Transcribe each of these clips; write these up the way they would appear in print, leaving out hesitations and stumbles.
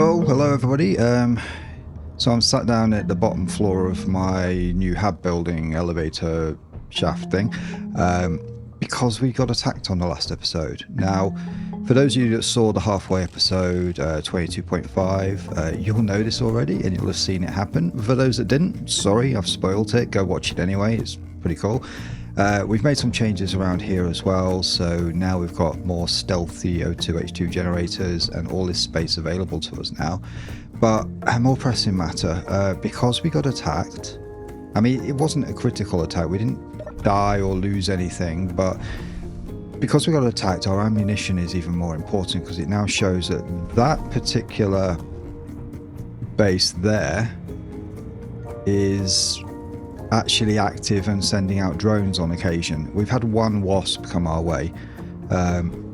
Oh, hello everybody. So I'm sat down at the bottom floor of my new hab building elevator shaft thing because we got attacked on the last episode. Now, for those of you that saw the halfway episode 22.5, you'll know this already and you'll have seen it happen. For those that didn't, sorry, I've spoiled it. Go watch it anyway. It's pretty cool. We've made some changes around here as well, so now we've got more stealthy O2H2 generators and all this space available to us now. But a more pressing matter, because we got attacked, I mean, it wasn't a critical attack, we didn't die or lose anything, but because we got attacked, our ammunition is even more important because it now shows that that particular base there is actually active and sending out drones on occasion. We've had one wasp come our way.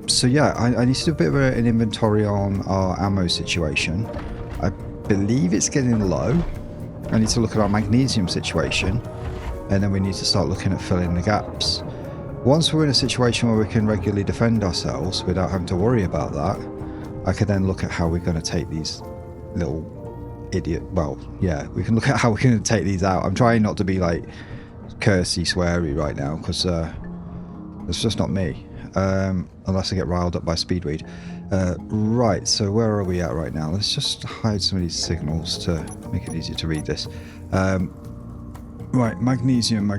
So yeah, I need to do a bit of an inventory on our ammo situation. I believe it's getting low. I need to look at our magnesium situation, and then we need to start looking at filling the gaps. Once we're in a situation where we can regularly defend ourselves without having to worry about that, I can then look at how we're going to take these little idiot, well, yeah, we can look at how we're going to take these out. I'm trying not to be like cursey sweary right now because it's just not me, unless I get riled up by speedweed. Right, so where are we at right now? Let's just hide some of these signals to make it easier to read this. Right, magnesium.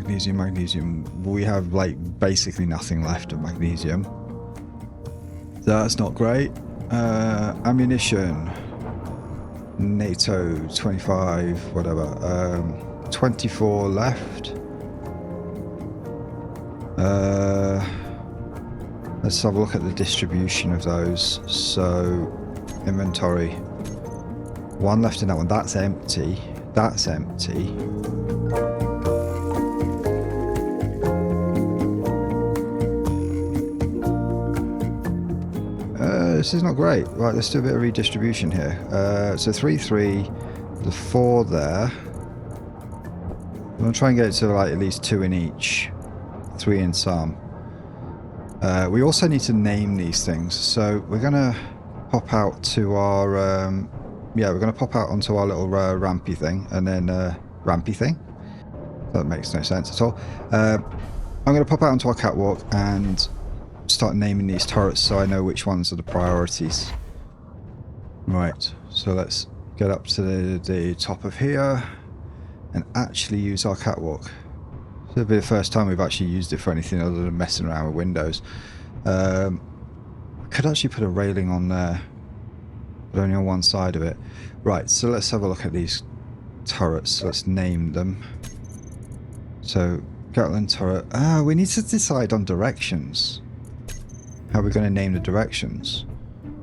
We have like basically nothing left of magnesium. That's not great. Ammunition, NATO 25, whatever, 24 left. Let's have a look at the distribution of those. So inventory, one left in that one. That's empty. This is not great. Right, let's do a bit of redistribution here. So 3, the 4 there. I'm going to try and get it to like at least 2 in each, 3 in some. We also need to name these things. So we're going to pop out to our, we're going to pop out onto our little rampy thing, and then rampy thing. That makes no sense at all. I'm going to pop out onto our catwalk and start naming these turrets so I know which ones are the priorities. Right, so let's get up to the top of here and actually use our catwalk. It'll be the first time we've actually used it for anything other than messing around with windows. I could actually put a railing on there, but only on one side of it. Right, so let's have a look at these turrets. Let's name them. So, Gatling turret. We need to decide on directions. How are we going to name the directions?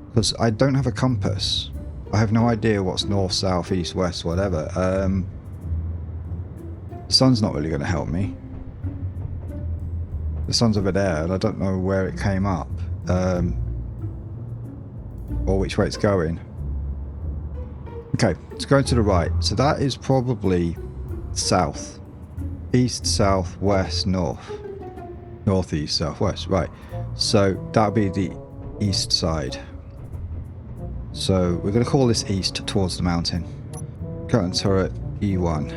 Because I don't have a compass. I have no idea what's north, south, east, west, whatever. The sun's not really going to help me. The sun's over there and I don't know where it came up. Or which way it's going. Okay, it's going to the right. So that is probably south. East, south, west, north. Northeast, southwest, right. So that'll be the east side. So we're going to call this east towards the mountain. Gatling turret E1.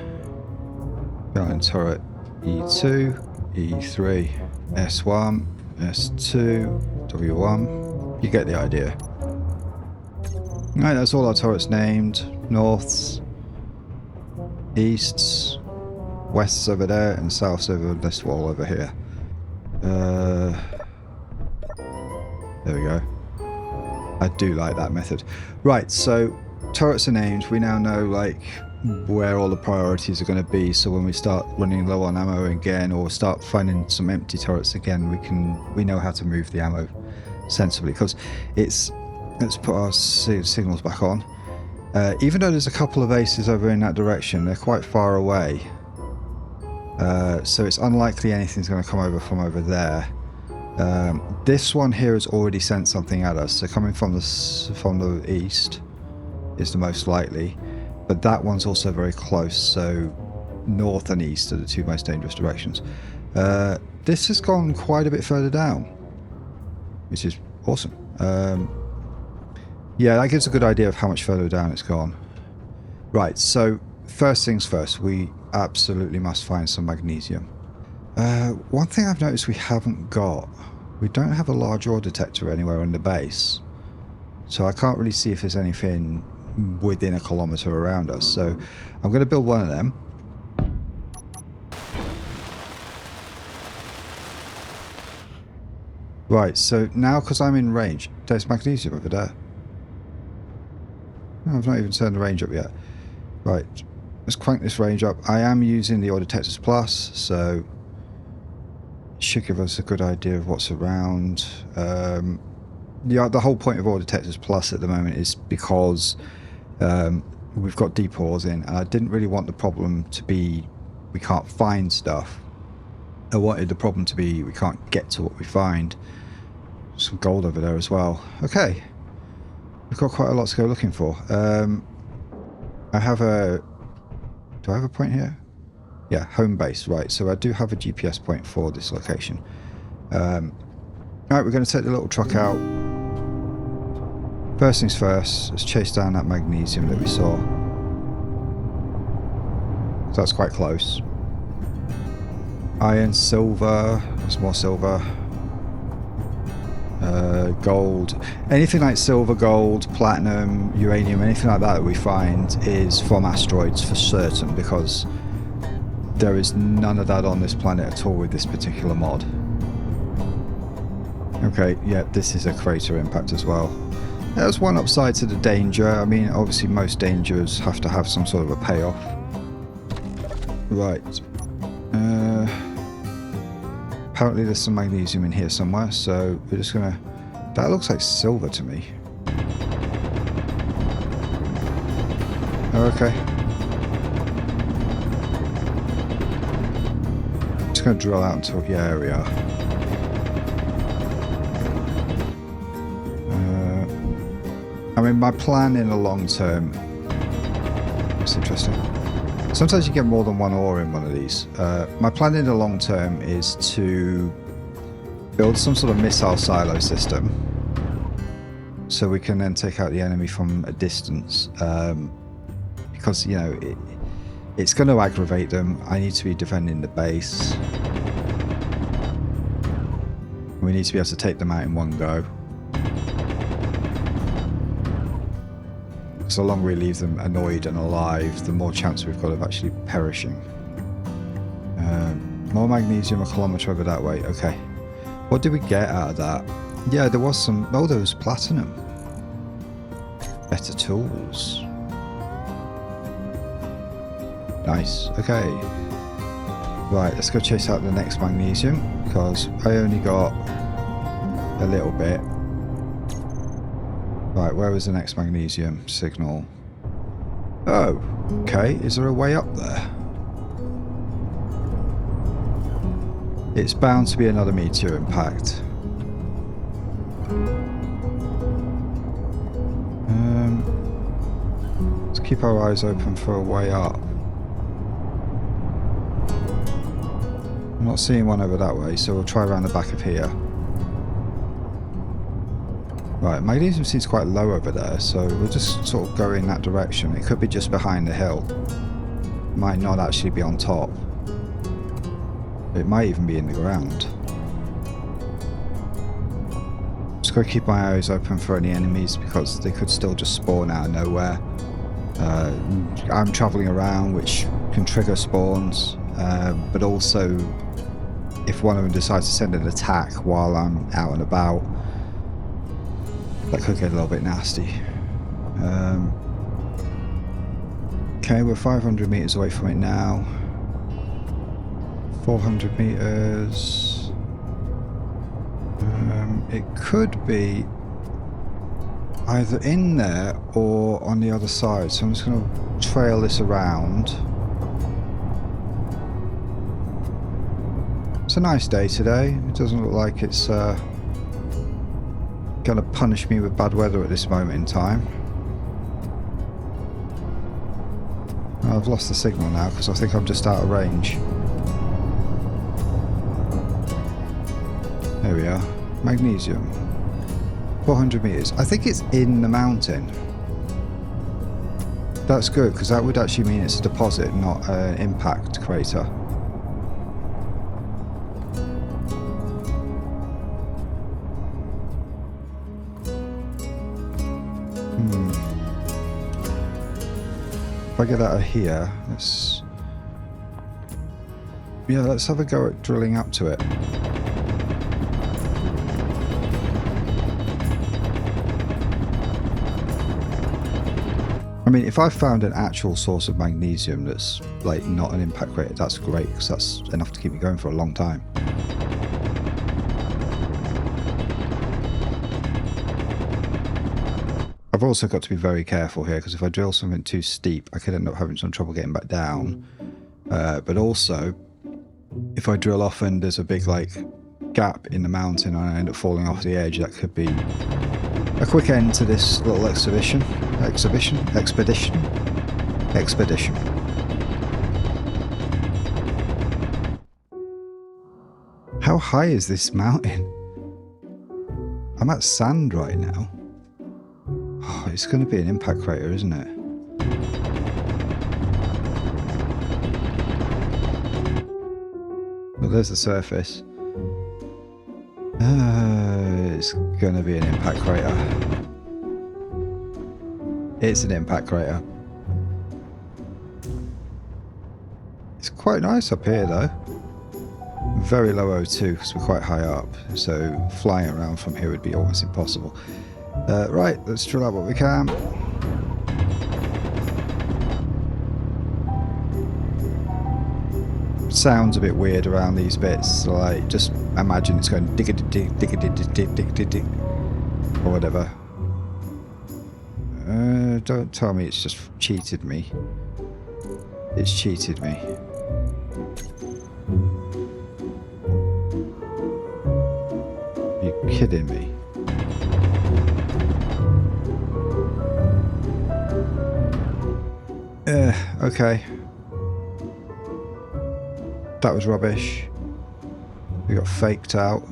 Gatling turret E2, E3, S1, S2, W1. You get the idea. Right, that's all our turrets named. Norths, easts, wests over there, and souths over this wall over here. There we go. I do like that method. Right, so turrets are named. We now know like where all the priorities are going to be. So when we start running low on ammo again, or start finding some empty turrets again, we know how to move the ammo sensibly. Because it's, let's put our signals back on. Even though there's a couple of bases over in that direction, they're quite far away. So it's unlikely anything's going to come over from over there. This one here has already sent something at us, so coming from the east is the most likely, but that one's also very close, so north and east are the two most dangerous directions. This has gone quite a bit further down, which is awesome. Yeah, that gives a good idea of how much further down it's gone. Right, so first things first, we absolutely must find some magnesium. One thing I've noticed we haven't got, we don't have a large ore detector anywhere on the base. So I can't really see if there's anything within a kilometre around us. So I'm going to build one of them. Right, so now because I'm in range, there's magnesium over there. Oh, I've not even turned the range up yet. Right, let's crank this range up. I am using the Ore Detectors Plus, so it should give us a good idea of what's around. The whole point of Ore Detectors Plus at the moment is because we've got deep ores in, and I didn't really want the problem to be we can't find stuff. I wanted the problem to be we can't get to what we find. Some gold over there as well. Okay, we've got quite a lot to go looking for. I have a... Do I have a point here? Yeah, home base. Right, so I do have a GPS point for this location. Alright, we're going to take the little truck out. First things first, let's chase down that magnesium that we saw. So that's quite close. Iron, silver, there's more silver. Gold. Anything like silver, gold, platinum, uranium, anything like that we find is from asteroids for certain, because there is none of that on this planet at all with this particular mod. Okay, yeah, this is a crater impact as well. There's one upside to the danger. I mean, obviously most dangers have to have some sort of a payoff. Right. Apparently there's some magnesium in here somewhere, so we're just gonna... That looks like silver to me. Oh, okay. Just gonna drill out until... Yeah, there we are. I mean, my plan in the long term... That's interesting. Sometimes you get more than one ore in one of these. My plan in the long term is to build some sort of missile silo system so we can then take out the enemy from a distance, because, you know, it's going to aggravate them. I need to be defending the base. We need to be able to take them out in one go. So the longer we leave them annoyed and alive, the more chance we've got of actually perishing. More magnesium a kilometre over that way. Okay. What did we get out of that? Yeah, there was some... Oh, there was platinum. Better tools. Nice. Okay. Right, let's go chase out the next magnesium, because I only got a little bit. Right, where was the next magnesium signal? Oh, okay. Is there a way up there? It's bound to be another meteor impact. Let's keep our eyes open for a way up. I'm not seeing one over that way, so we'll try around the back of here. Right, magnesium seems quite low over there, so we'll just sort of go in that direction. It could be just behind the hill. Might not actually be on top. It might even be in the ground. Just gotta keep my eyes open for any enemies, because they could still just spawn out of nowhere. I'm travelling around, which can trigger spawns, but also if one of them decides to send an attack while I'm out and about, that could get a little bit nasty. Okay, we're 500 meters away from it now. 400 meters. It could be either in there or on the other side, so I'm just going to trail this around. It's a nice day today. It doesn't look like it's going to punish me with bad weather at this moment in time. I've lost the signal now because I think I'm just out of range. There we are. Magnesium. 400 meters. I think it's in the mountain. That's good, because that would actually mean it's a deposit, not an impact crater. If I get out of here, let's have a go at drilling up to it. I mean, if I found an actual source of magnesium that's like not an impact crater, that's great, because that's enough to keep me going for a long time. I've also got to be very careful here, because if I drill something too steep, I could end up having some trouble getting back down. But also, if I drill off and there's a big like gap in the mountain and I end up falling off the edge, that could be a quick end to this little expedition. How high is this mountain? I'm at sand right now. Oh, it's going to be an impact crater, isn't it? Well, there's the surface. It's going to be an impact crater. It's an impact crater. It's quite nice up here though. Very low O2 because we're quite high up, so flying around from here would be almost impossible. Right, let's drill out what we can. Sounds a bit weird around these bits, so like just imagine it's going dig or whatever. Don't tell me it's just cheated me. It's cheated me. You're kidding me. Okay. That was rubbish. We got faked out.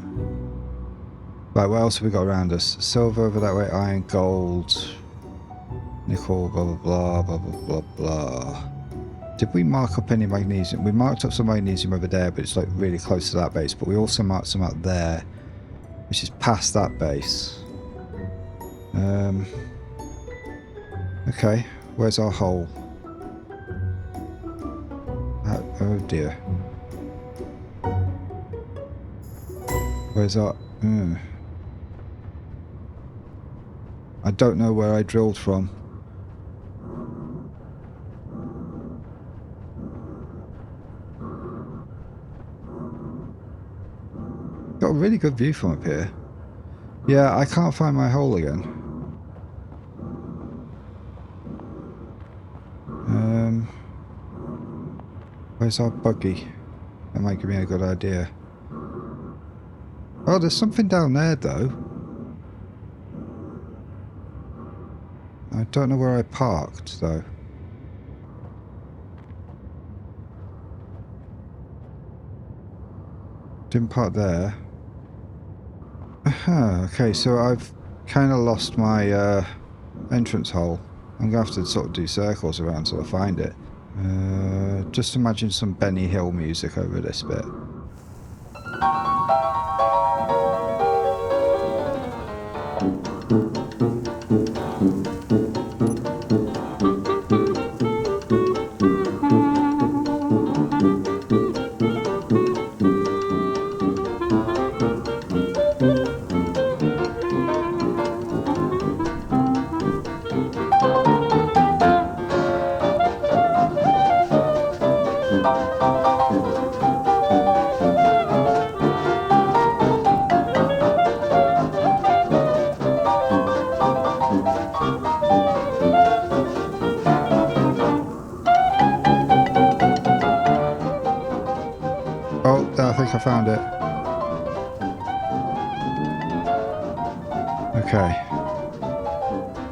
Right, what else have we got around us? Silver over that way, iron, gold, nickel, blah, blah, blah, blah, blah, blah, blah. Did we mark up any magnesium? We marked up some magnesium over there, but it's like really close to that base. But we also marked some out there, which is past that base. Okay, where's our hole? Oh dear. Where's our... I don't know where I drilled from. Got a really good view from up here. Yeah, I can't find my hole again. Where's our buggy? That might give me a good idea. Oh, there's something down there though. I don't know where I parked though. Didn't park there. Aha, okay, so I've kind of lost my entrance hole. I'm going to have to sort of do circles around till I find it. Just imagine some Benny Hill music over this bit. I found it. Okay.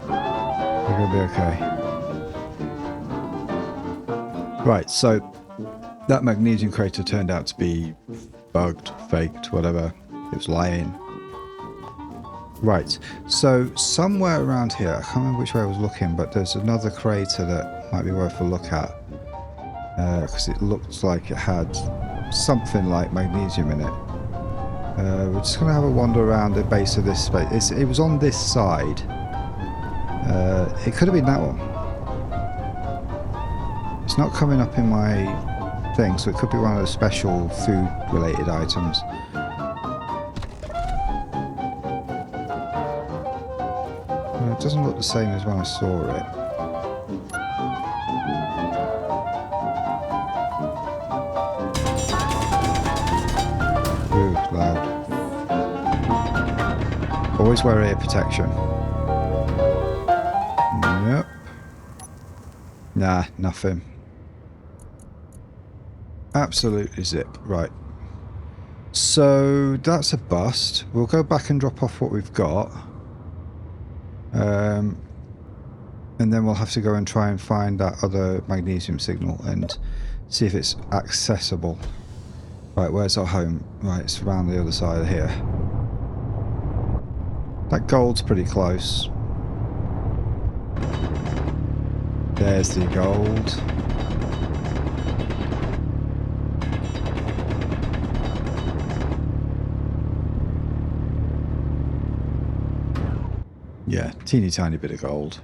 We're gonna be okay. Right, so that magnesium crater turned out to be bugged, faked, whatever. It was lying. Right, so somewhere around here, I can't remember which way I was looking, but there's another crater that might be worth a look at. Because it looked like it had something like magnesium in it. We're just going to have a wander around the base of this space. It was on this side. It could have been that one. It's not coming up in my thing, so it could be one of the special food-related items. It doesn't look the same as when I saw it. Ooh, loud. Always wear ear protection. Yep. Nah, nothing. Absolutely zip. Right. So that's a bust. We'll go back and drop off what we've got. And then we'll have to go and try and find that other magnesium signal and see if it's accessible. Right, where's our home? Right, it's around the other side of here. That gold's pretty close. There's the gold. Yeah, teeny tiny bit of gold.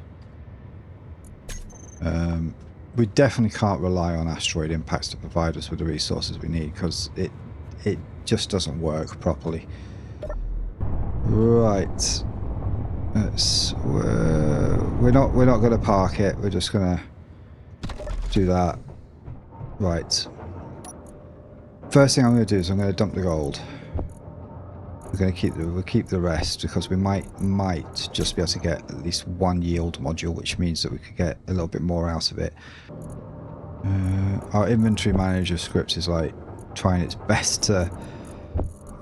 We definitely can't rely on asteroid impacts to provide us with the resources we need, because it just doesn't work properly. Right. We're not going to park it. We're just going to do that. Right. First thing I'm going to do is I'm going to dump the gold. We'll keep the rest, because we might just be able to get at least one yield module, which means that we could get a little bit more out of it. Our inventory manager script is like trying its best to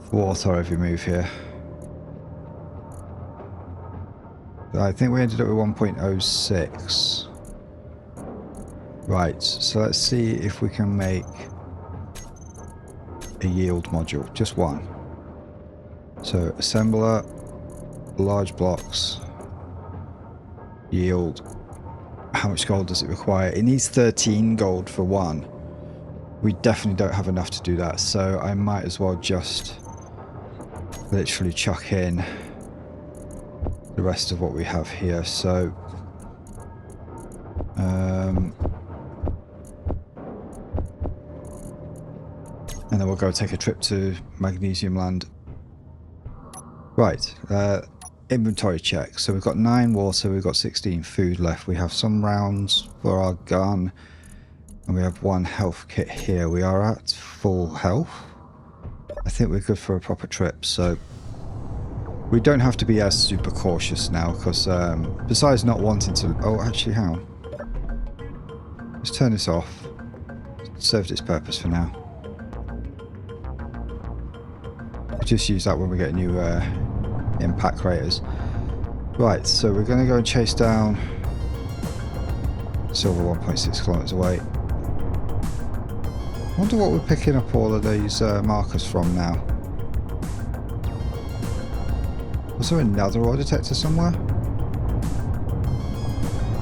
thwart our every move here. I think we ended up with 1.06. Right, so let's see if we can make a yield module, just one. So assembler, large blocks, yield. How much gold does it require? It needs 13 gold for one. We definitely don't have enough to do that, so I might as well just literally chuck in the rest of what we have here. So and then we'll go take a trip to Magnesium Land. Right, inventory check. So we've got 9 water, we've got 16 food left. We have some rounds for our gun, and we have 1 health kit here. We are at full health. I think we're good for a proper trip, so we don't have to be as super cautious now, because besides not wanting to... Oh, actually, hang on. Let's turn this off. It served its purpose for now. We'll just use that when we get new impact craters. Right, so we're going to go and chase down Silver 1.6 kilometers away. I wonder what we're picking up all of these markers from now. Was there another ore detector somewhere?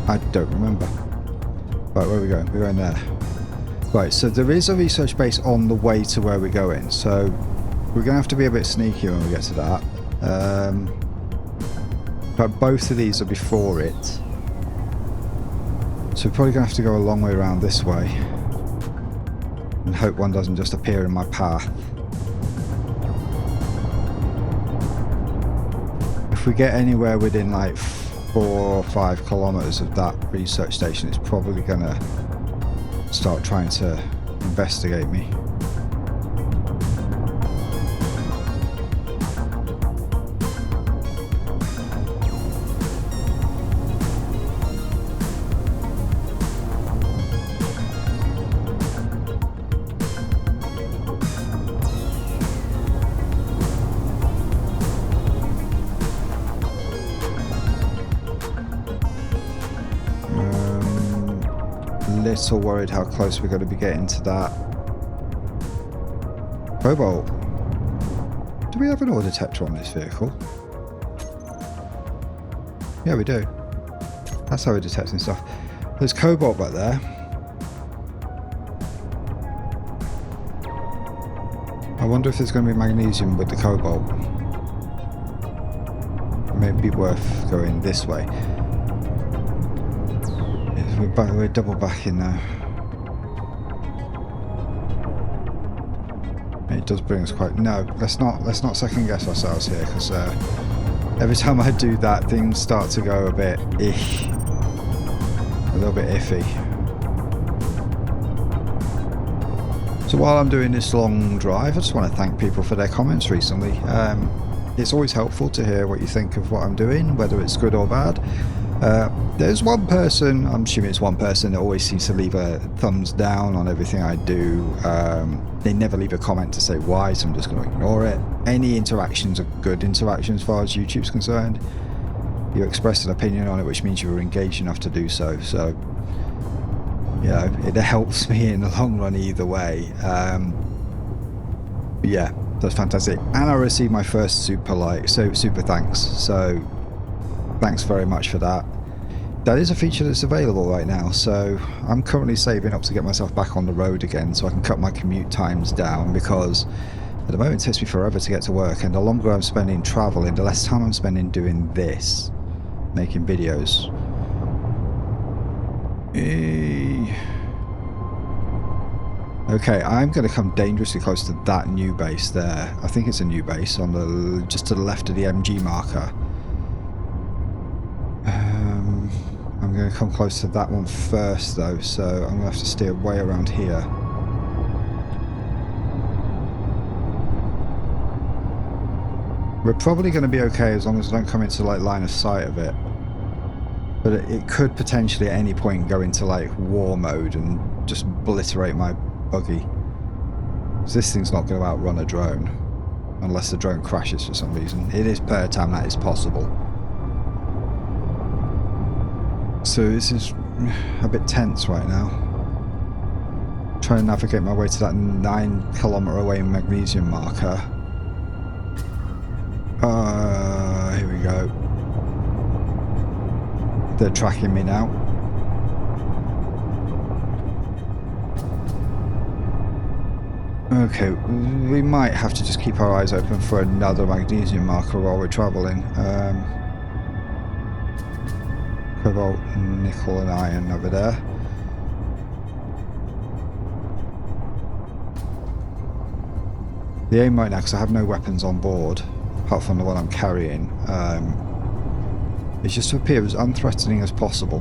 I don't remember. Right, where are we going? We're going there. Right, so there is a research base on the way to where we're going, so we're going to have to be a bit sneaky when we get to that. But both of these are before it. So we're probably going to have to go a long way around this way. And hope one doesn't just appear in my path. If we get anywhere within like 4 or 5 kilometers of that research station, it's probably going to start trying to investigate me. Little worried how close we're going to be getting to that. Cobalt. Do we have an ore detector on this vehicle? Yeah, we do. That's how we're detecting stuff. There's cobalt back there. I wonder if there's going to be magnesium with the cobalt. It may be worth going this way. We're double backing now. It does bring us quite... No, let's not second guess ourselves here, because every time I do that, things start to go a bit a little bit iffy. So while I'm doing this long drive, I just want to thank people for their comments recently. It's always helpful to hear what you think of what I'm doing, whether it's good or bad. There's one person, I'm assuming it's one person, that always seems to leave a thumbs down on everything I do. They never leave a comment to say why, so I'm just going to ignore it. Any interactions are good interactions as far as YouTube's concerned. You expressed an opinion on it, which means you were engaged enough to do so. So, you know, it helps me in the long run either way. Yeah, that's fantastic. And I received my first super thanks. So, thanks very much for that. That is a feature that's available right now, so I'm currently saving up to get myself back on the road again so I can cut my commute times down, because at the moment it takes me forever to get to work, and the longer I'm spending travelling, the less time I'm spending doing this, making videos. Okay, I'm going to come dangerously close to that new base there. I think it's a new base on the just to the left of the MG marker. I'm going to come close to that one first though, so I'm going to have to steer way around here. We're probably going to be okay as long as I don't come into like line of sight of it. But it could potentially at any point go into like war mode and just obliterate my buggy. Because this thing's not going to outrun a drone. Unless the drone crashes for some reason. It is Pertam, that is possible. So this is a bit tense right now. Trying to navigate my way to that 9 kilometer away magnesium marker. Here we go. They're tracking me now. Okay, we might have to just keep our eyes open for another magnesium marker while we're travelling. Cobalt, nickel and iron over there. The aim right now, because I have no weapons on board, apart from the one I'm carrying, is just to appear as unthreatening as possible.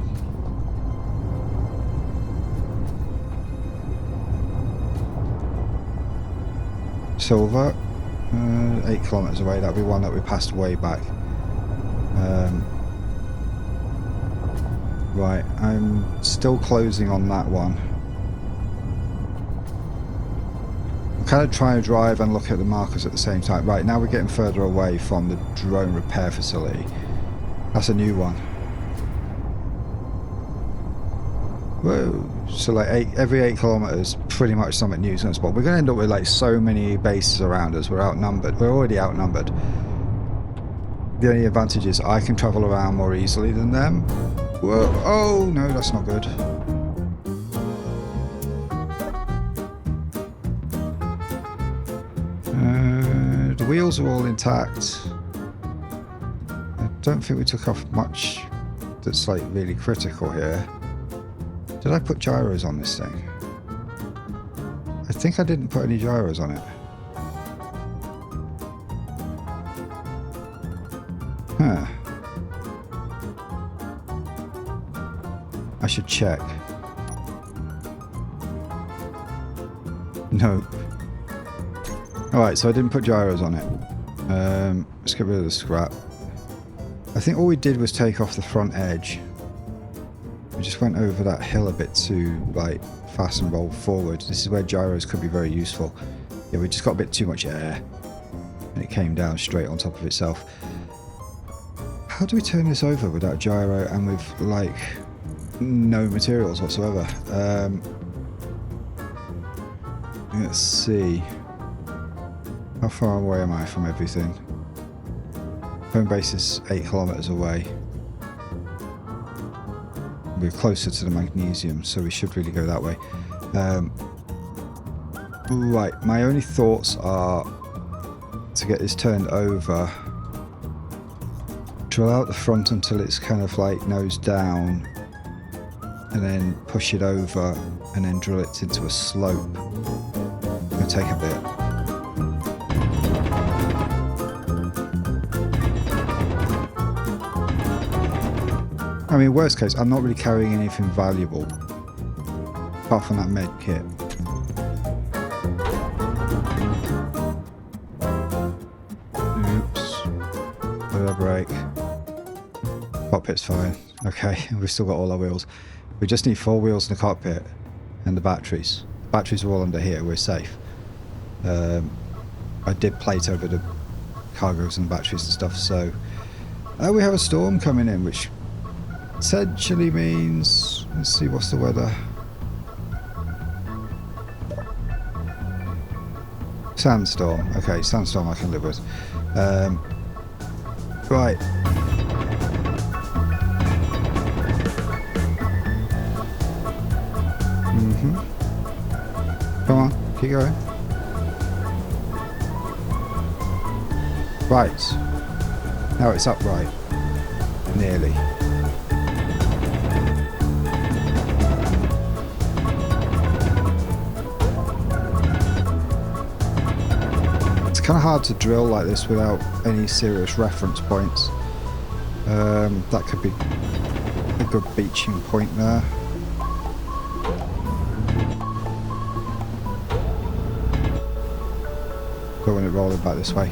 Silver, 8 kilometers away, that'll be one that we passed way back. Right, I'm still closing on that one. I'm kind of trying to drive and look at the markers at the same time. Right, now we're getting further away from the drone repair facility. That's a new one. Whoa. So like every 8 kilometers, pretty much something new is going to spot. We're going to end up with like so many bases around us. We're outnumbered. We're already outnumbered. The only advantage is I can travel around more easily than them. Whoa. Oh no, that's not good. The wheels are all intact. I don't think we took off much that's like really critical here. Did I put gyros on this thing? I think I didn't put any gyros on it. Huh. I should check. Nope. Alright, so I didn't put gyros on it. Let's get rid of the scrap. I think all we did was take off the front edge. We just went over that hill a bit too like fast and rolled forward. This is where gyros could be very useful. Yeah, we just got a bit too much air. And it came down straight on top of itself. How do we turn this over without gyro and with like no materials whatsoever? Let's see. How far away am I from everything? Home base is 8 kilometers away. we're closer to the magnesium, so we should really go that way. Right, my only thoughts are to get this turned over, drill out the front until it's kind of like nose down, and then push it over, and then drill it into a slope. It'll take a bit. I mean, worst case, I'm not really carrying anything valuable apart from that med kit. Brake. Cockpit's fine. Okay, we've still got all our wheels. We just need 4 wheels in the cockpit and the batteries. Batteries are all under here, we're safe. I did plate over the cargoes and batteries and stuff, so... we have a storm coming in, which essentially means... Let's see, what's the weather? Sandstorm. Okay, sandstorm I can live with. Right. Come on, keep going. Right. Now it's upright. Nearly. It's kind of hard to drill like this without any serious reference points. That could be a good beaching point there. Don't want it rolling back this way.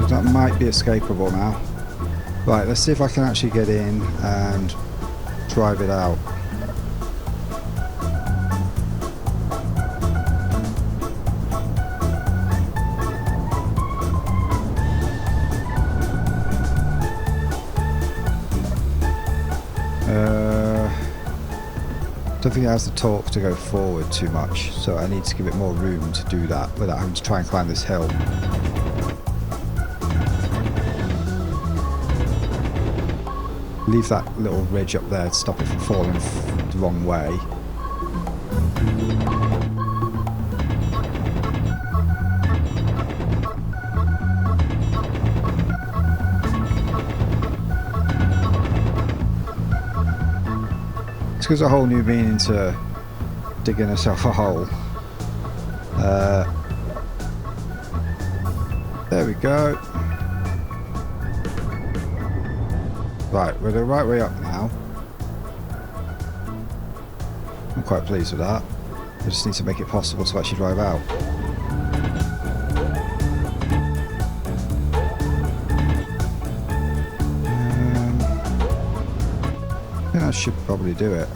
That might be escapable now. Right, let's see if I can actually get in and drive it out. Don't think it has the torque to go forward too much, so I need to give it more room to do that without having to try and climb this hill. Leave that little ridge up there to stop it from falling the wrong way. This gives a whole new meaning to digging herself a hole. There we go. Right, we're the right way up now. I'm quite pleased with that. I just need to make it possible to actually drive out. I think I should probably do it.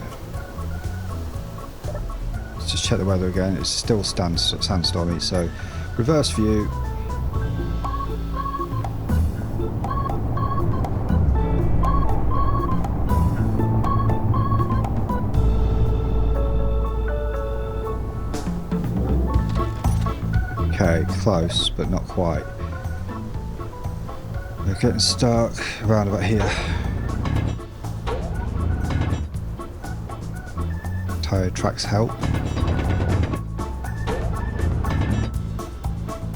Let's just check the weather again. It's still sandstormy, so reverse view. Okay, close, but not quite. We're getting stuck around about here. Tyre tracks help.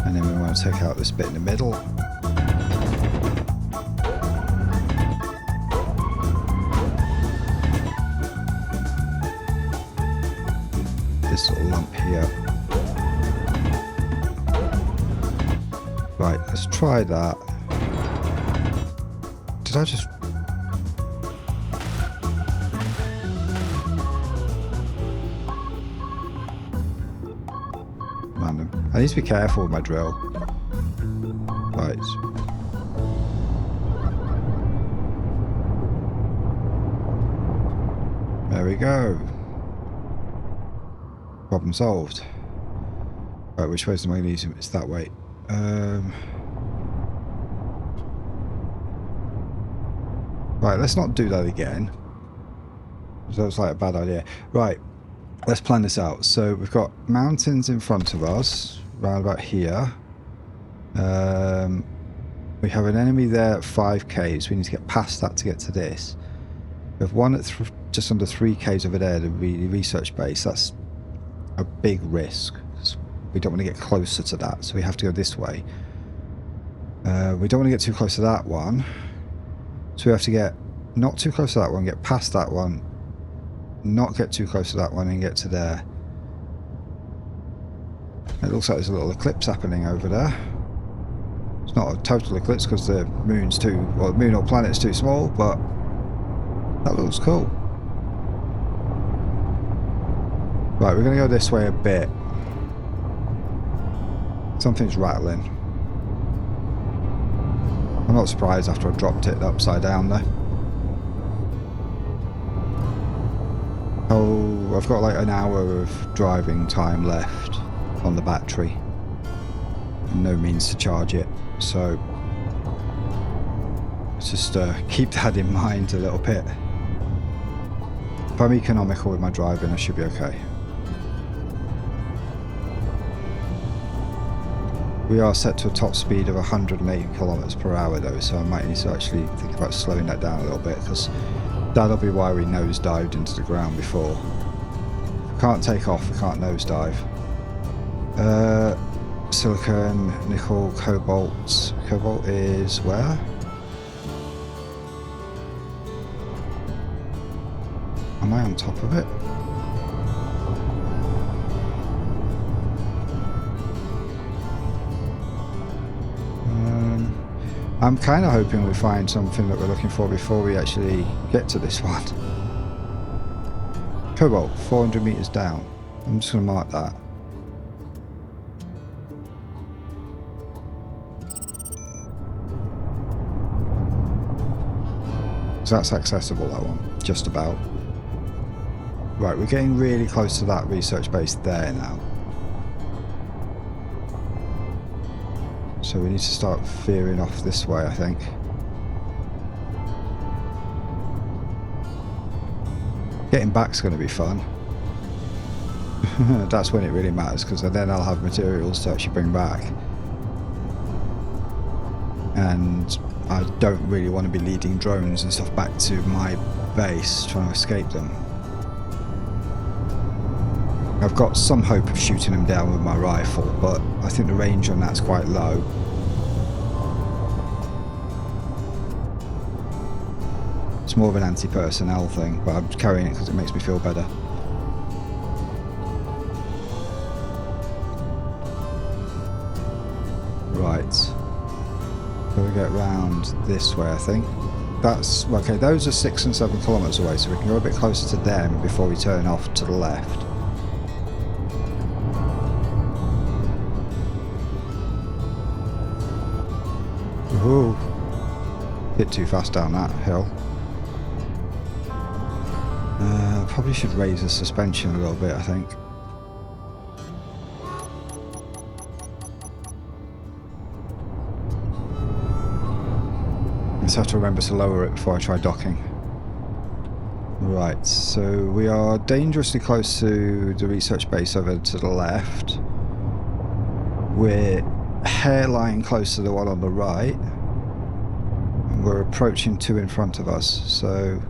And then we want to take out this bit in the middle. This little lump here. Right, let's try that. Did I just... Random. I need to be careful with my drill. Right. There we go. Problem solved. Right, which way's the magnesium? It's that way. Right, let's not do that again. That was like a bad idea. Right, let's plan this out. So we've got mountains in front of us. round about here. We have an enemy there at 5k, so we need to get past that to get to this. We have one at just under 3k's over there, the research base. That's a big risk. We don't want to get closer to that, so we have to go this way. We don't want to get too close to that one, so we have to get not too close to that one, get past that one, not get too close to that one, and get to there. It looks like there's a little eclipse happening over there. It's not a total eclipse because the moon's too, well, the moon or planet's too small, but that looks cool. Right, we're going to go this way a bit. Something's rattling. I'm not surprised after I dropped it upside down there. Oh, I've got like an hour of driving time left on the battery. No means to charge it, so let's just keep that in mind a little bit. If I'm economical with my driving, I should be okay. We are set to a top speed of 180 kilometers per hour though, so I might need to actually think about slowing that down a little bit, because that'll be why we nosedived into the ground before. If we can't take off, we can't nosedive. Silicon, nickel, cobalt. Cobalt is where? Am I on top of it? I'm kind of hoping we find something that we're looking for before we actually get to this one. Cobalt, 400 meters down. I'm just going to mark that. So that's accessible, that one, just about. Right, we're getting really close to that research base there now. So we need to start veering off this way, I think. Getting back's going to be fun. That's when it really matters, because then I'll have materials to actually bring back. And I don't really want to be leading drones and stuff back to my base, trying to escape them. I've got some hope of shooting them down with my rifle, but I think the range on that's quite low. It's more of an anti-personnel thing, but I'm carrying it because it makes me feel better. Right. So we get round this way, I think. That's okay. Those are 6 and 7 kilometers away, so we can go a bit closer to them before we turn off to the left. Ooh, bit too fast down that hill. Probably should raise the suspension a little bit, I think. Just have to remember to lower it before I try docking. Right, so we are dangerously close to the research base over to the left. We're hairline close to the one on the right. And we're approaching 2 in front of us, so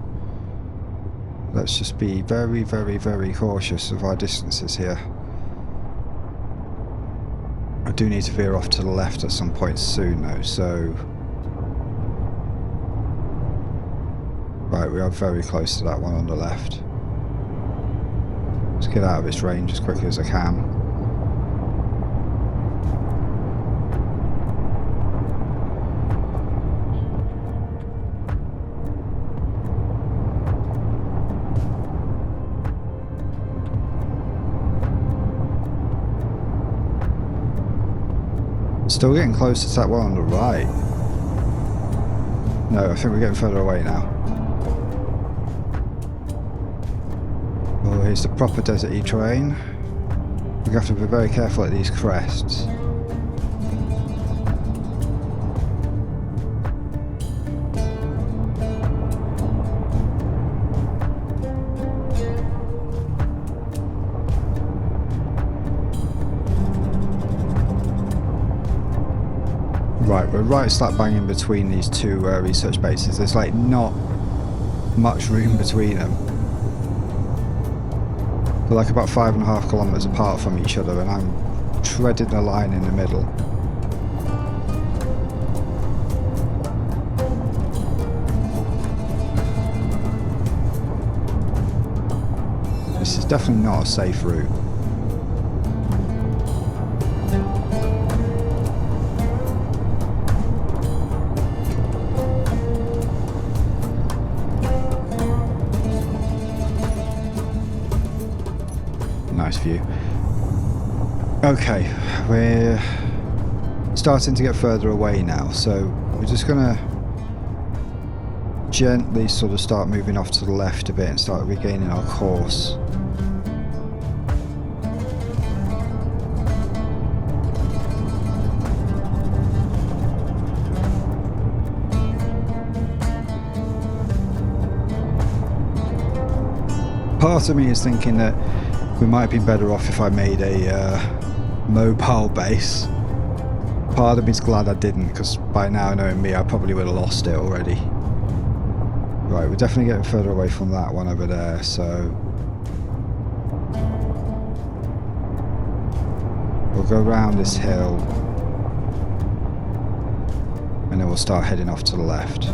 let's just be very, very, very cautious of our distances here. I do need to veer off to the left at some point soon though, so... Right, we are very close to that one on the left. Let's get out of its range as quickly as I can. Still getting closer to that one on the right. No, I think we're getting further away now. Oh, here's the proper desert-y terrain. We have to be very careful at these crests. Right, we're right slap bang in between these two research bases. There's like not much room between them. They're like about 5.5 kilometers apart from each other, and I'm treading a line in the middle. This is definitely not a safe route. Nice view. Okay, we're starting to get further away now, so we're just gonna gently sort of start moving off to the left a bit and start regaining our course. Part of me is thinking that we might have been better off if I made a mobile base. Part of me's glad I didn't, because by now, knowing me, I probably would have lost it already. Right, we're definitely getting further away from that one over there, so we'll go around this hill and then we'll start heading off to the left.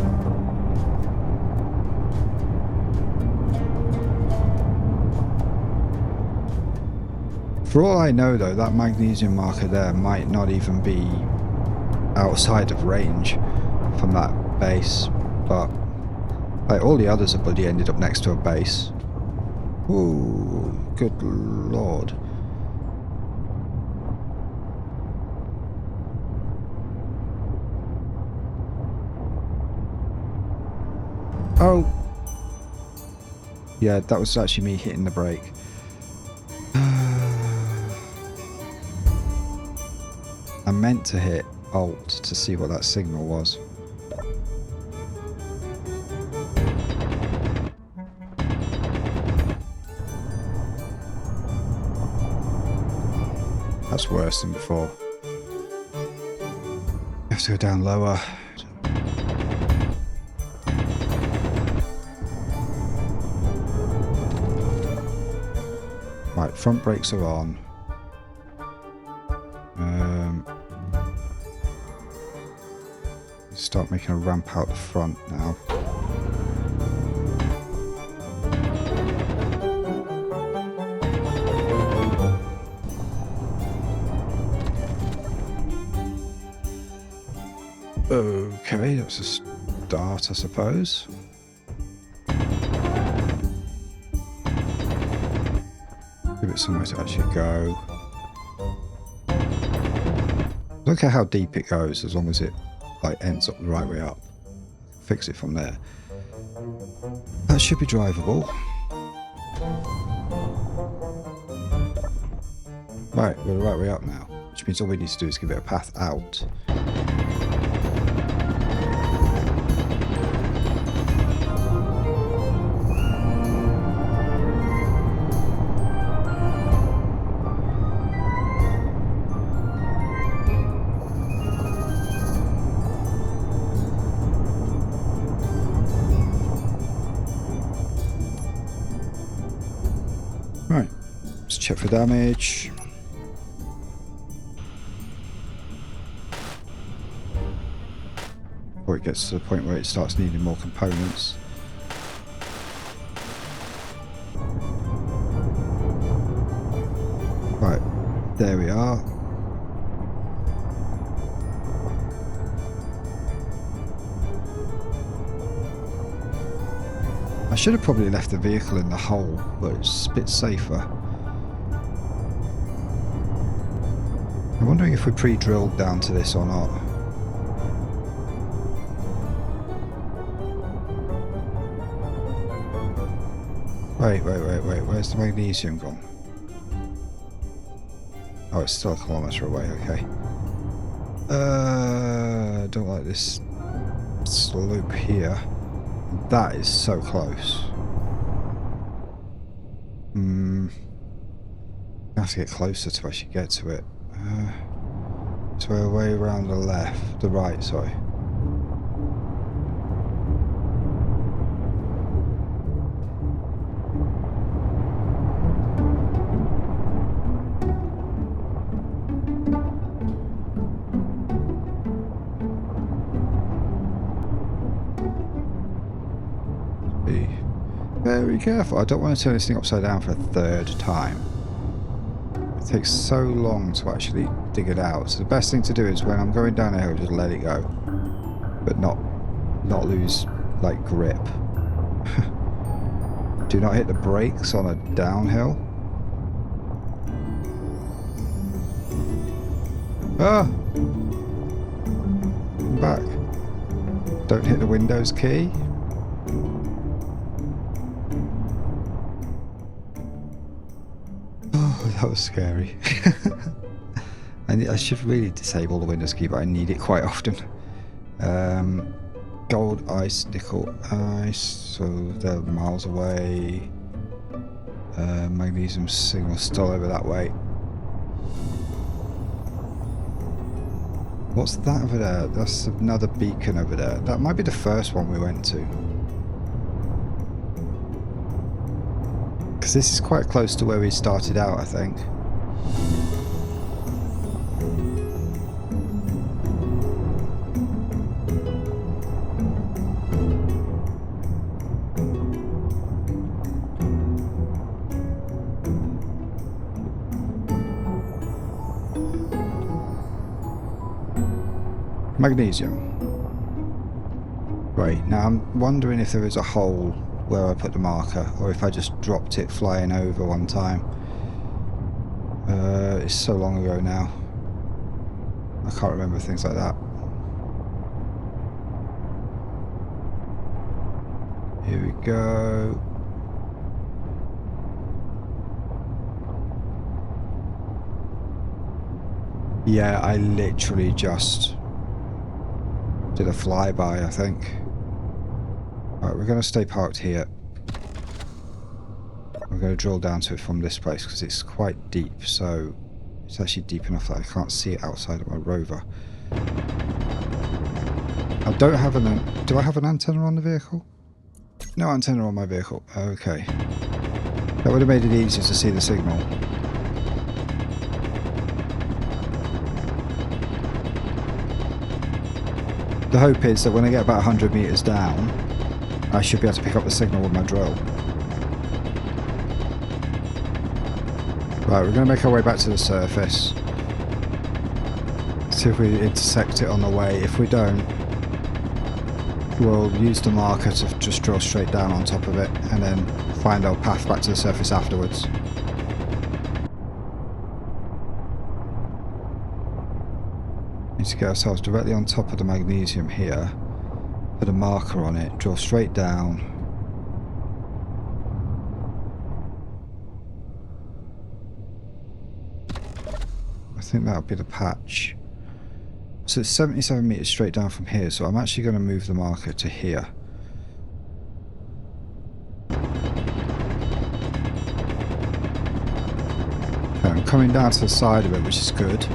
For all I know though, that magnesium marker there might not even be outside of range from that base, but like all the others have bloody ended up next to a base. Ooh, good lord. Oh! Yeah, that was actually me hitting the brake. I meant to hit Alt to see what that signal was. That's worse than before. You have to go down lower. Right, front brakes are on. Start making a ramp out the front now. Okay, that's a start, I suppose. Give it somewhere to actually go. Look at how deep it goes, as long as it like ends up the right way up. Fix it from there. That should be drivable. Right, we're the right way up now, which means all we need to do is give it a path out. Right, let's check for damage. Before it gets to the point where it starts needing more components. Right, there we are. I should have probably left the vehicle in the hole, but it's a bit safer. I'm wondering if we pre-drilled down to this or not. Wait, where's the magnesium gone? Oh, it's still a kilometre away, okay. I don't like this slope here. That is so close. I have to get closer to actually get to it. So we're way around the right, sorry. Be very careful. I don't want to turn this thing upside down for a third time. It takes so long to actually dig it out. So the best thing to do is when I'm going down a hill, just let it go, but not lose like grip. Do not hit the brakes on a downhill. Ah! I'm back. Don't hit the Windows key. Oh, that was scary. I should really disable the Windows key, but I need it quite often. Gold, ice, nickel, ice, so they're miles away. Magnesium signal still over that way. What's that over there? That's another beacon over there. That might be the first one we went to. Because this is quite close to where we started out, I think. Magnesium. Right, now I'm wondering if there is a hole where I put the marker, or if I just dropped it flying over one time. It's so long ago now. I can't remember things like that. Here we go. Yeah, I literally just did a flyby, I think. Right, we're going to stay parked here. We're going to drill down to it from this place because it's quite deep, so it's actually deep enough that I can't see it outside of my rover. I don't have an... Do I have an antenna on the vehicle? No antenna on my vehicle. Okay. That would have made it easier to see the signal. The hope is that when I get about 100 meters down, I should be able to pick up the signal with my drill. Right, we're going to make our way back to the surface. See if we intersect it on the way. If we don't, we'll use the marker to just drill straight down on top of it and then find our path back to the surface afterwards. Need to get ourselves directly on top of the magnesium here, put a marker on it, drill straight down. I think that'll be the patch. So it's 77 meters straight down from here, so I'm actually going to move the marker to here. Okay, I'm coming down to the side of it, which is good.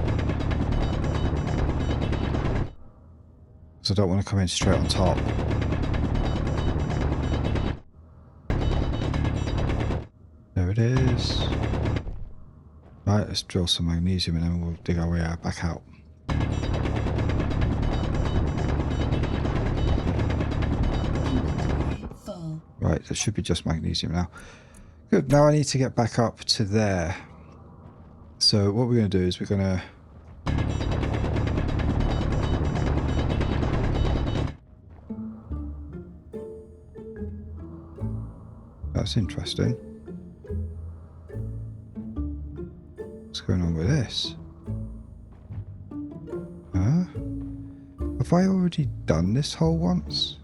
So I don't want to come in straight on top. There it is. Right, let's drill some magnesium and then we'll dig our way out, back out. Right, there should be just magnesium now. Good, now I need to get back up to there. So what we're going to do is we're going to... That's interesting. What's going on with this? Huh? Have I already done this hole once?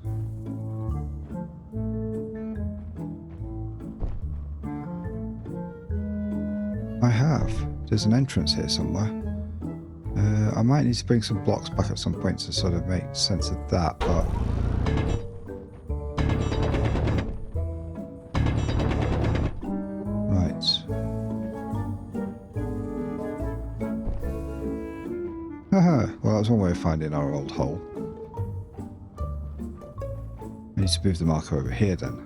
I have. There's an entrance here somewhere. I might need to bring some blocks back at some point to sort of make sense of that, but... Haha, Well, that was one way of finding our old hole. We need to move the marker over here then.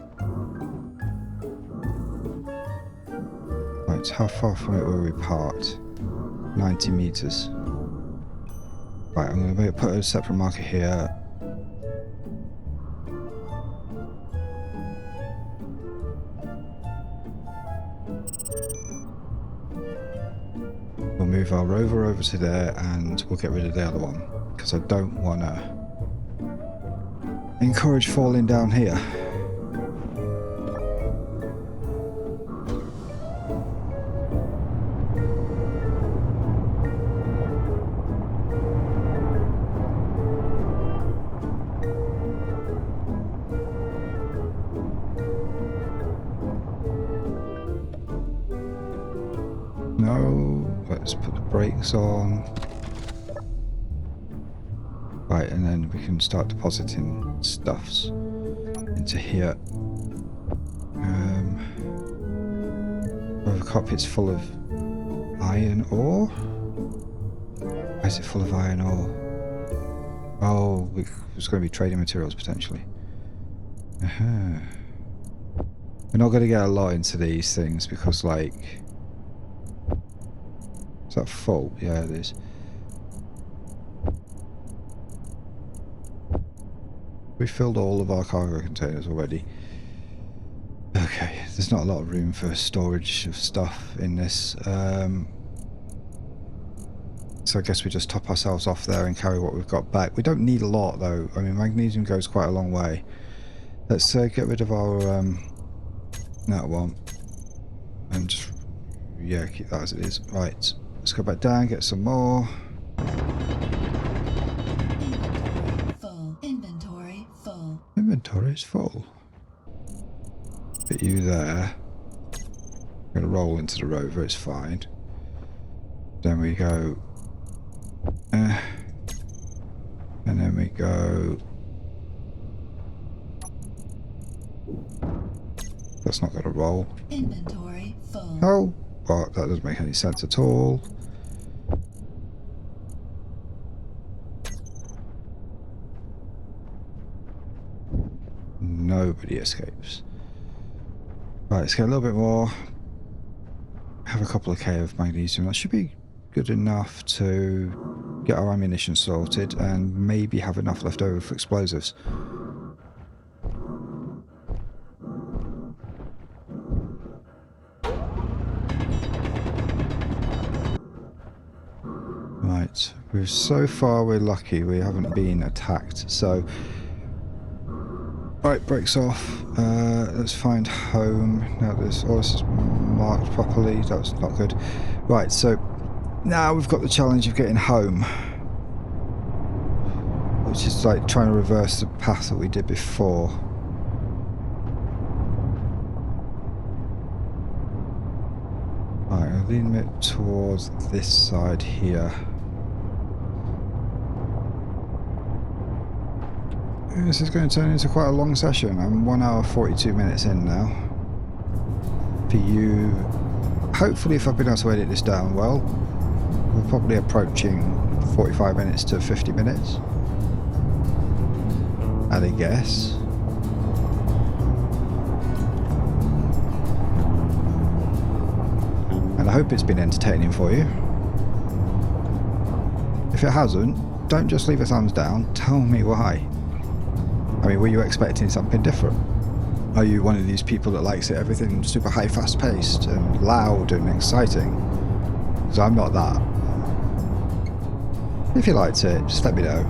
Right, how far from it were we parked? 90 meters. Right, I'm going to put a separate marker here. We'll move our rover over to there and we'll get rid of the other one because I don't want to encourage falling down here. No, let's put the brakes on. Right, and then we can start depositing stuffs into here. The cockpit's full of iron ore. Why is it full of iron ore? Oh, there's going to be trading materials potentially. We're not going to get a lot into these things because, like, is that full? Yeah, it is. We filled all of our cargo containers already. Okay, there's not a lot of room for storage of stuff in this. So I guess we just top ourselves off there and carry what we've got back. We don't need a lot though. I mean, magnesium goes quite a long way. Let's get rid of our that one and just, yeah, keep that as it is. Right, let's go back down, get some more. Inventory is full. Put you there. I'm going to roll into the rover, it's fine. Then we go. And then we go. That's not going to roll. Inventory full. Oh, well, that doesn't make any sense at all. Nobody escapes. Right, let's get a little bit more. Have a couple of K of magnesium. That should be good enough to get our ammunition sorted and maybe have enough left over for explosives. Right, so far we're lucky we haven't been attacked, so right, brakes off. Let's find home. Now this is marked properly. That's not good. Right, so now we've got the challenge of getting home, which is like trying to reverse the path that we did before. Right, I'll lean it towards this side here. This is going to turn into quite a long session. I'm 1 hour 42 minutes in now. For you, hopefully if I've been able to edit this down well, we're probably approaching 45 minutes to 50 minutes. I'd guess. And I hope it's been entertaining for you. If it hasn't, don't just leave a thumbs down, tell me why. I mean, were you expecting something different? Are you one of these people that likes it, everything super high, fast paced and loud and exciting? Because I'm not that. If you liked it, just let me know.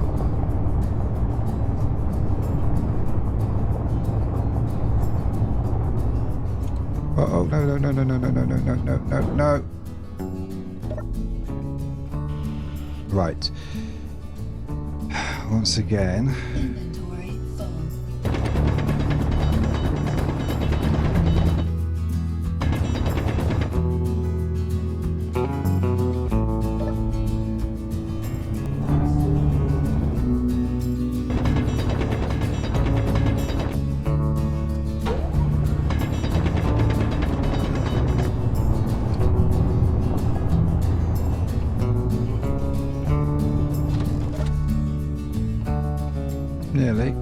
Uh-oh, no, no, no, no, no, no, no, no, no, no, no. Right. Once again. Nearly.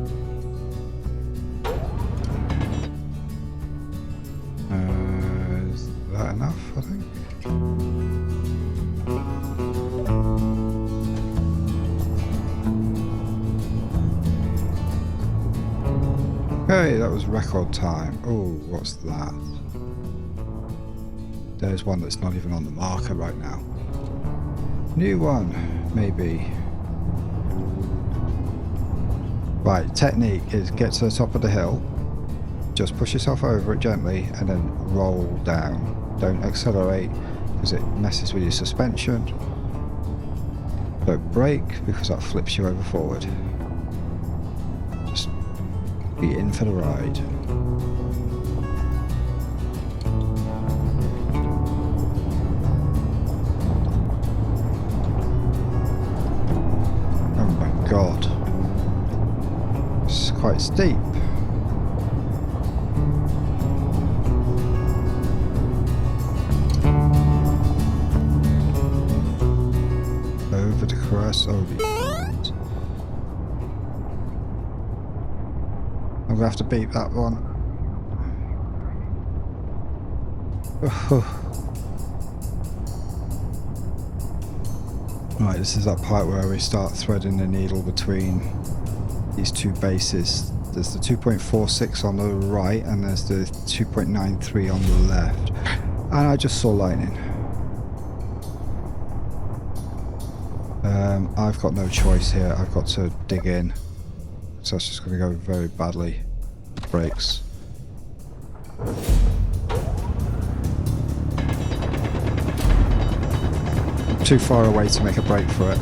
Is that enough, I think? Okay, that was record time. Oh, what's that? There's one that's not even on the marker right now. New one, maybe. Right, technique is get to the top of the hill, just push yourself over it gently and then roll down. Don't accelerate because it messes with your suspension. Don't brake because that flips you over forward. Just be in for the ride. Oh my god. It's quite steep. Over the crest. Oh, I'm gonna have to beat that one. Right, this is that part where we start threading the needle between these two bases. There's the 2.46 on the right and there's the 2.93 on the left. And I just saw lightning. I've got no choice here. I've got to dig in. So that's just going to go very badly. Brakes. Too far away to make a break for it.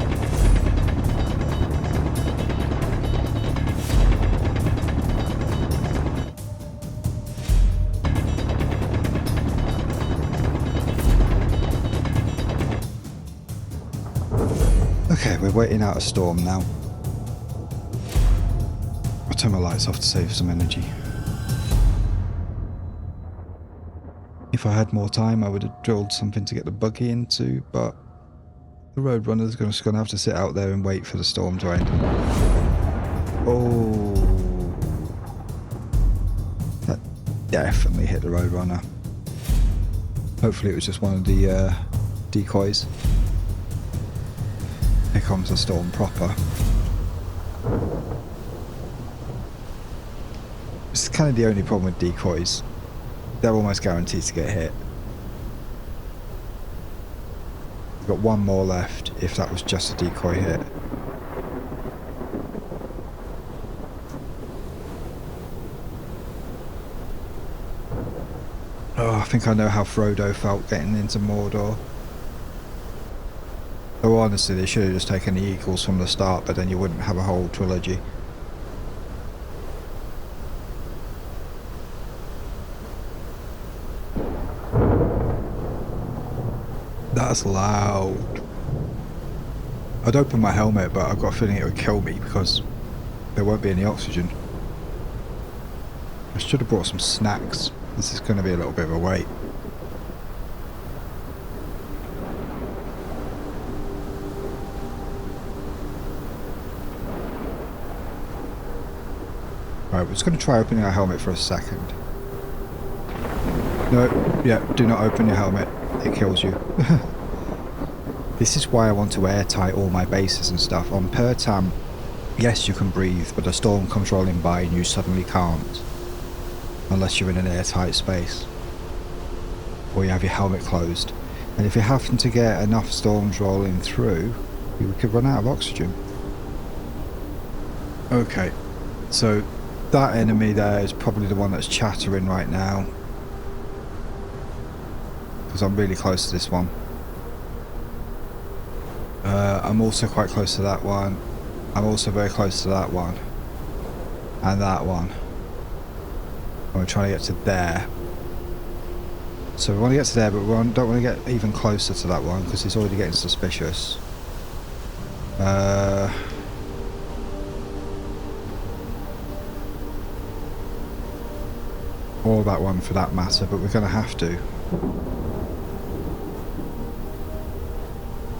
Okay, we're waiting out a storm now. I'll turn my lights off to save some energy. If I had more time, I would have drilled something to get the buggy into, but the Roadrunner's just going to have to sit out there and wait for the storm to end. Oh, that definitely hit the Roadrunner. Hopefully it was just one of the decoys. Here comes the storm proper. This is kind of the only problem with decoys. They're almost guaranteed to get hit. We've got one more left if that was just a decoy hit. Oh, I think I know how Frodo felt getting into Mordor. Oh, honestly, they should have just taken the Eagles from the start, but then you wouldn't have a whole trilogy. That's loud. I'd open my helmet, but I've got a feeling it would kill me because there won't be any oxygen. I should have brought some snacks. This is going to be a little bit of a wait. Right, we're just going to try opening our helmet for a second. No, yeah, do not open your helmet. It kills you. This is why I want to airtight all my bases and stuff. On Pertam, yes, you can breathe, but a storm comes rolling by and you suddenly can't. Unless you're in an airtight space. Or you have your helmet closed. And if you happen to get enough storms rolling through, you could run out of oxygen. Okay, so that enemy there is probably the one that's chattering right now. Because I'm really close to this one. I'm also quite close to that one. I'm also very close to that one. And that one. And we're trying to get to there. So we want to get to there, but we don't want to get even closer to that one because he's already getting suspicious. Or that one for that matter, but we're going to have to.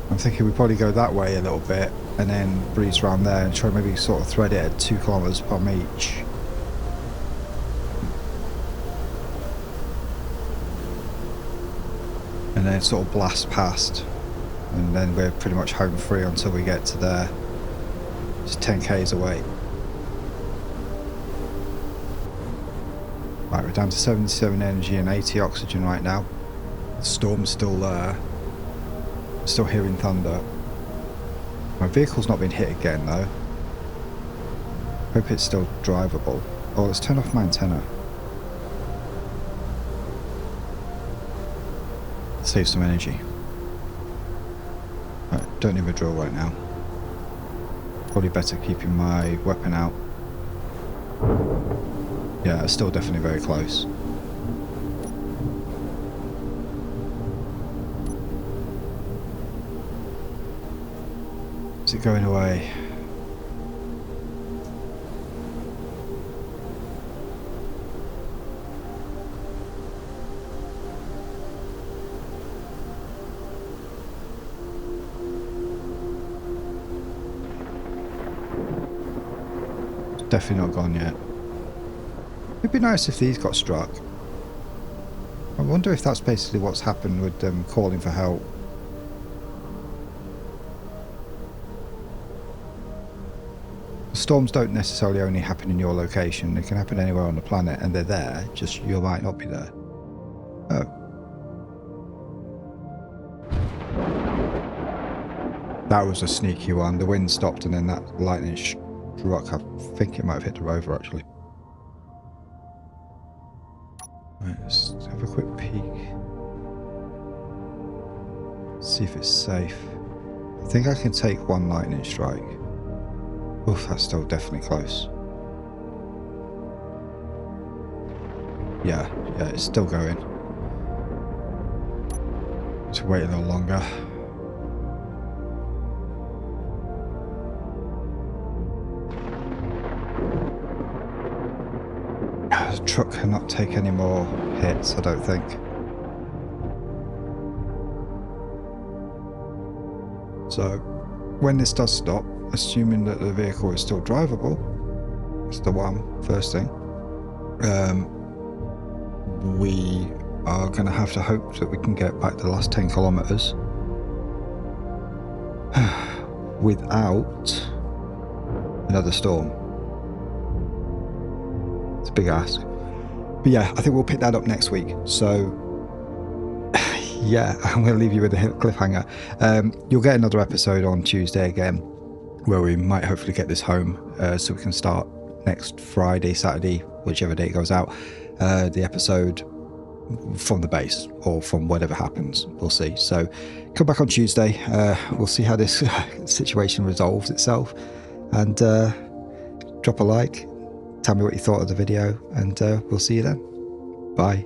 I'm thinking we probably go that way a little bit and then breeze around there and try maybe sort of thread it at 2 kilometers per each. And then sort of blast past, and then we're pretty much home free until we get to there. Just 10 k's away. Right, we're down to 77 energy and 80 oxygen right now. The storm's still there. Still hearing thunder. My vehicle's not been hit again though. Hope it's still drivable. Oh, let's turn off my antenna. Save some energy. Right, don't need a drill right now. Probably better keeping my weapon out. Yeah, it's still definitely very close. Is it going away? Definitely not gone yet. It'd be nice if these got struck. I wonder if that's basically what's happened with them calling for help. Storms don't necessarily only happen in your location. They can happen anywhere on the planet, and they're there, just you might not be there. Oh. That was a sneaky one. The wind stopped and then that lightning struck. I think it might have hit the rover actually. Right, let's have a quick peek. See if it's safe. I think I can take one lightning strike. Oof, that's still definitely close. Yeah, it's still going. Let's wait a little longer. The truck cannot take any more hits, I don't think. So, when this does stop, assuming that the vehicle is still drivable, it's the first thing, we are going to have to hope that we can get back the last 10 kilometers without another storm. It's a big ask. But yeah, I think we'll pick that up next week. So yeah, I'm going to leave you with a cliffhanger. You'll get another episode on Tuesday again, where we might hopefully get this home, so we can start next Friday, Saturday, whichever day it goes out, the episode from the base or from whatever happens. We'll see. So come back on Tuesday. We'll see how this situation resolves itself, and drop a like, tell me what you thought of the video, and we'll see you then. Bye.